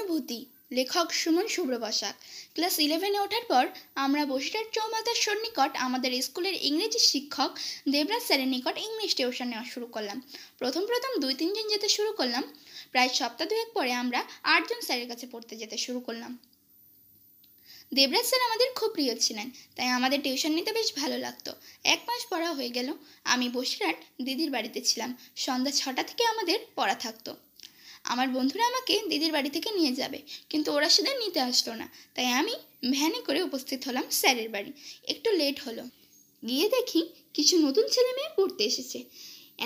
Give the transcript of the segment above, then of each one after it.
অনুভূতি, লেখক সুমন শুভ্র বসাক। ক্লাস 11-এ ওঠার পর আমরা বসিরহাট চৌমাথার সন্নিকট আমাদের স্কুলের ইংরেজি শিক্ষক দেবরাজ স্যারের নিকট ইংলিশ টিউশন নেওয়া শুরু করলাম। প্রথম 2-3 জন যেতে শুরু করলাম। প্রায় সপ্তাহ 2 পরে আমরা 8 জন স্যারের কাছে পড়তে যেতে শুরু করলাম। দেবরাজ স্যার আমাদের খুব প্রিয় ছিলেন, তাই আমাদের টিউশন নিতে বেশ ভালো লাগতো। 1 মাস পড়া হয়ে গেল। আমি বসিরহাট দিদির বাড়িতে ছিলাম। সন্ধ্যা 6টা থেকে আমাদের পড়া থাকতো। আমার বন্ধুরা আমাকে দিদির বাড়ি থেকে নিয়ে যাবে, কিন্তু ওরা সেদিন নিতে আসলো না। তাই আমি ভ্যানে করে উপস্থিত হলাম স্যারের বাড়ি। একটু লেট হলো। গিয়ে দেখি কিছু নতুন ছেলে মেয়ে পড়তে এসেছে।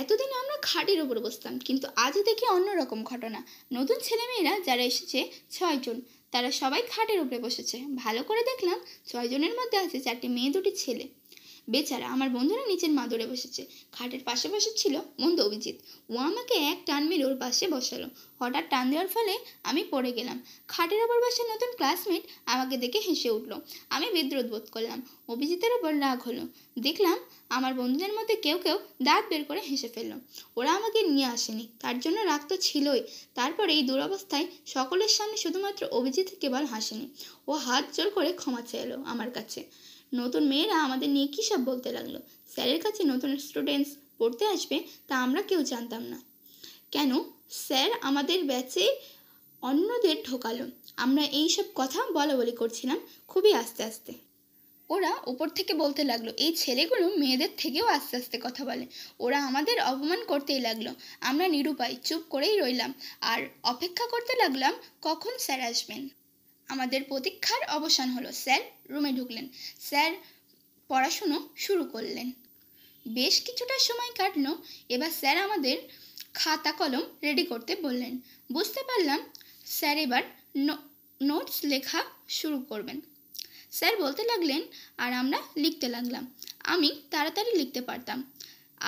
এতদিন আমরা খাটের ওপর বসতাম, কিন্তু আজ দেখি অন্যরকম ঘটনা। নতুন ছেলেমেয়েরা যারা এসেছে 6 জন, তারা সবাই খাটের উপরে বসেছে। ভালো করে দেখলাম 6 জনের মধ্যে আছে 4টি মেয়ে 2টি ছেলে। বেচারা আমার বন্ধুরা নিচের মাদুরে বসেছে। খাটের পাশে বসেছিল বন্ধু অভিজিৎ। ও আমাকে এক টান মেরে ওর পাশে বসালো। হঠাৎ টান দেওয়ার ফলে আমি পড়ে গেলাম। খাটের ওপর বসে নতুন ক্লাসমেট আমাকে দেখে হেসে উঠলো। আমি বিদ্রুপ বোধ করলাম। অভিজিতের ওপর রাগ হলো। দেখলাম আমার বন্ধুদের মধ্যে কেউ কেউ দাঁত বের করে হেসে ফেললো। ওরা আমাকে নিয়ে আসেনি, তার জন্য রাগ তো ছিলই। তারপর এই দুরবস্থায় সকলের সামনে শুধুমাত্র অভিজিৎ কেবল হাসেনি। ও হাত জোর করে ক্ষমা চাইলো আমার কাছে। নতুন মেয়েরা আমাদের নিয়ে কী সব বলতে লাগলো। স্যারের কাছে নতুন স্টুডেন্টস পড়তে আসবে তা আমরা কেউ জানতাম না। কেন স্যার আমাদের ব্যাচে অন্যদের ঢোকালো? আমরা এই সব কথা বলা বলি করছিলাম খুবই আস্তে আস্তে। ওরা উপর থেকে বলতে লাগলো, এই ছেলেগুলো মেয়েদের থেকেও আস্তে আস্তে কথা বলে। ওরা আমাদের অপমান করতেই লাগলো। আমরা নিরুপায় চুপ করেই রইলাম আর অপেক্ষা করতে লাগলাম কখন স্যার আসবেন। আমাদের প্রতীক্ষার অবসান হলো। স্যার রুমে ঢুকলেন। স্যার পড়াশুনো শুরু করলেন। বেশ কিছুটা সময় কাটলো। এবার স্যার আমাদের খাতা কলম রেডি করতে বললেন। বুঝতে পারলাম স্যার এবার নোটস লেখা শুরু করবেন। স্যার বলতে লাগলেন আর আমরা লিখতে লাগলাম। আমি তাড়াতাড়ি লিখতে পারতাম,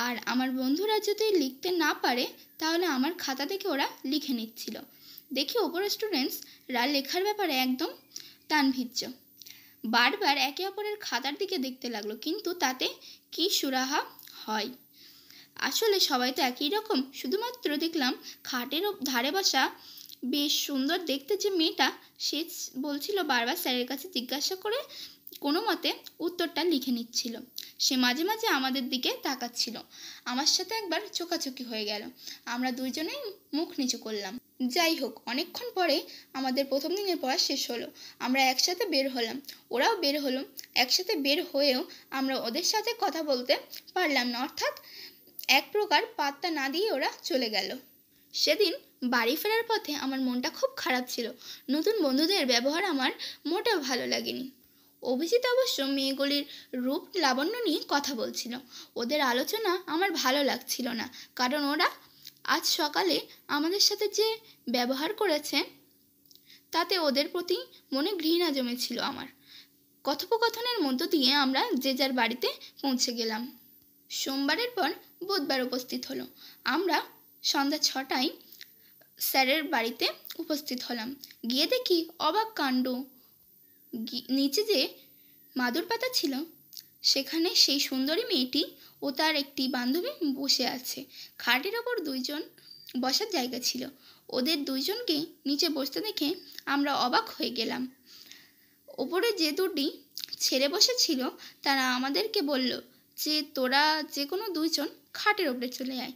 আর আমার বন্ধুরা যদি লিখতে না পারে তাহলে আমার খাতা থেকে ওরা লিখে নিচ্ছিল। দেখি ওপরের স্টুডেন্টসরা লেখার ব্যাপারে একদম টান ভিজছ। বারবার একে অপরের খাতার দিকে দেখতে লাগলো, কিন্তু তাতে কি সুরাহা হয়? আসলে সবাই তো একই রকম। শুধুমাত্র দেখলাম খাটের ধারে বসা বেশ সুন্দর দেখতে যে মেয়েটা, সে বলছিল বারবার স্যারের কাছে জিজ্ঞাসা করে কোনো মতে উত্তরটা লিখে নিচ্ছিল। সে মাঝে মাঝে আমাদের দিকে তাকাচ্ছিল। আমার সাথে একবার চোখাচোখি হয়ে গেল। আমরা দুইজনেই মুখ নিচু করলাম। যাই হোক, অনেকক্ষণ পরে আমাদের প্রথম দিনের পড়া শেষ হলো। আমরা একসাথে বের হলাম, ওরাও বের হলো। একসাথে বের হয়েও আমরা ওদের সাথে কথা বলতে পারলাম না, অর্থাৎ এক প্রকার পাত্তা না দিয়ে ওরা চলে গেল। সেদিন বাড়ি ফেরার পথে আমার মনটা খুব খারাপ ছিল। নতুন বন্ধুদের ব্যবহার আমার মোটেও ভালো লাগেনি। অভিজিৎ অবশ্য মেয়েগুলির রূপ লাবণ্য নিয়ে কথা বলছিল। ওদের আলোচনা আমার ভালো লাগছিল না, কারণ ওরা আজ সকালে আমাদের সাথে যে ব্যবহার করেছে তাতে ওদের প্রতি মনে ঘৃণা জমেছিল আমার। কথোপকথনের মধ্য দিয়ে আমরা যে যার বাড়িতে পৌঁছে গেলাম। সোমবারের পর বুধবার উপস্থিত হলো। আমরা সন্ধ্যা 6টায় স্যারের বাড়িতে উপস্থিত হলাম। গিয়ে দেখি অবাক কাণ্ড। নিচে যে মাদুর পাতা ছিল সেখানে সেই সুন্দরী মেয়েটি ও তার একটি বান্ধবী বসে আছে। খাটের ওপর 2 জন বসার জায়গা ছিল। ওদের 2 জনকে নিচে বসতে দেখে আমরা অবাক হয়ে গেলাম। ওপরে যে 2টি ছেলে বসেছিল তারা আমাদেরকে বলল যে তোরা যে কোনো 2 জন খাটের ওপরে চলে আয়।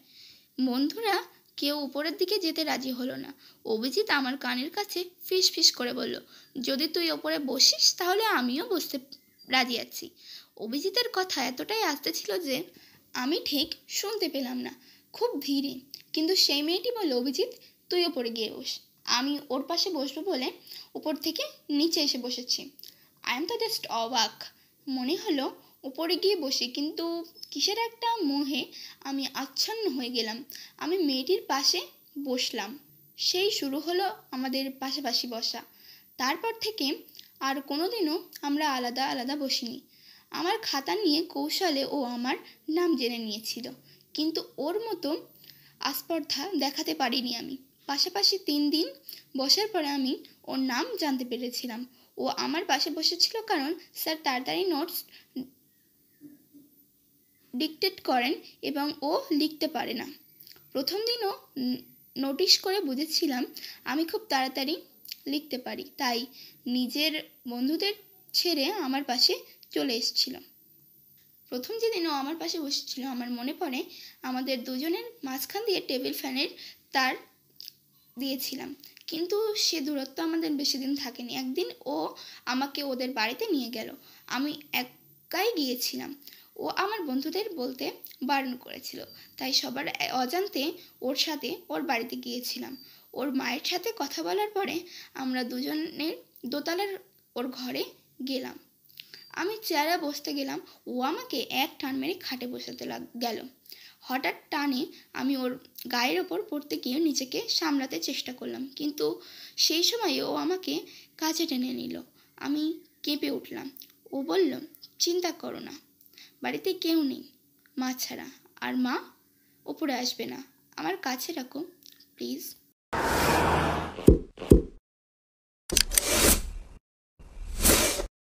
বন্ধুরা কেউ উপরের দিকে যেতে রাজি হলো না। অভিজিৎ আমার কানের কাছে ফিস ফিস করে বলল, যদি তুই ওপরে বসিস তাহলে আমিও বসতে রাজি আছি। অভিজিতের কথা এতটাই আস্তে ছিল যে আমি ঠিক শুনতে পেলাম না, খুব ধীরে। কিন্তু সেই মেয়েটি বলল, অভিজিৎ তুই ওপরে গিয়ে বস। আমি ওর পাশে বসবো বলে উপর থেকে নিচে এসে বসেছি। আই এম তো জাস্ট অবাক। মনে হলো উপরে গিয়ে বসি, কিন্তু কিসের একটা মোহে আমি আচ্ছন্ন হয়ে গেলাম। আমি মেয়েটির পাশে বসলাম। সেই শুরু হলো আমাদের পাশাপাশি বসা। তারপর থেকে আর কোনোদিনও আমরা আলাদা আলাদা বসিনি। আমার খাতা নিয়ে কৌশলে ও আমার নাম জেনে নিয়েছিল, কিন্তু ওর মতো আস্পর্ধা দেখাতে পারিনি আমি। পাশাপাশি 3 দিন বসার পরে আমি ওর নাম জানতে পেরেছিলাম। ও আমার পাশে বসেছিল কারণ স্যার তাড়াতাড়ি নোটস ডিকটেট করেন এবং ও লিখতে পারে না। প্রথম দিনও নোটিশ করে বুঝেছিলাম আমি খুব তাড়াতাড়ি লিখতে পারি, তাই নিজের বন্ধুদের ছেড়ে আমার পাশে চলে এসেছিল। প্রথম যেদিন ও আমার পাশে বসেছিল, আমার মনে পড়ে আমাদের দুজনের মাঝখান দিয়ে টেবিল ফ্যানের তার দিয়েছিলাম, কিন্তু সে দূরত্ব আমাদের বেশি দিন থাকেনি। একদিন ও আমাকে ওদের বাড়িতে নিয়ে গেল, আমি একাই গিয়েছিলাম। ও আমার বন্ধুদের বলতে বারণ করেছিল, তাই সবার অজান্তে ওর সাথে ওর বাড়িতে গিয়েছিলাম। ওর মায়ের সাথে কথা বলার পরে আমরা দুজনের দোতলার ওর ঘরে গেলাম। আমি চেয়ারে বসতে গেলাম, ও আমাকে এক টান মেরে খাটে বসাতে গেল। হঠাৎ টানে আমি ওর গায়ের ওপর পড়তে গিয়ে নিজেকে সামলাতে চেষ্টা করলাম, কিন্তু সেই সময় ও আমাকে কাছে টেনে নিল। আমি কেঁপে উঠলাম। ও বলল, চিন্তা করো না, বাড়িতে কেউ নেই মা ছাড়া, আর মা ওপরে আসবে না, আমার কাছে রাখো প্লিজ।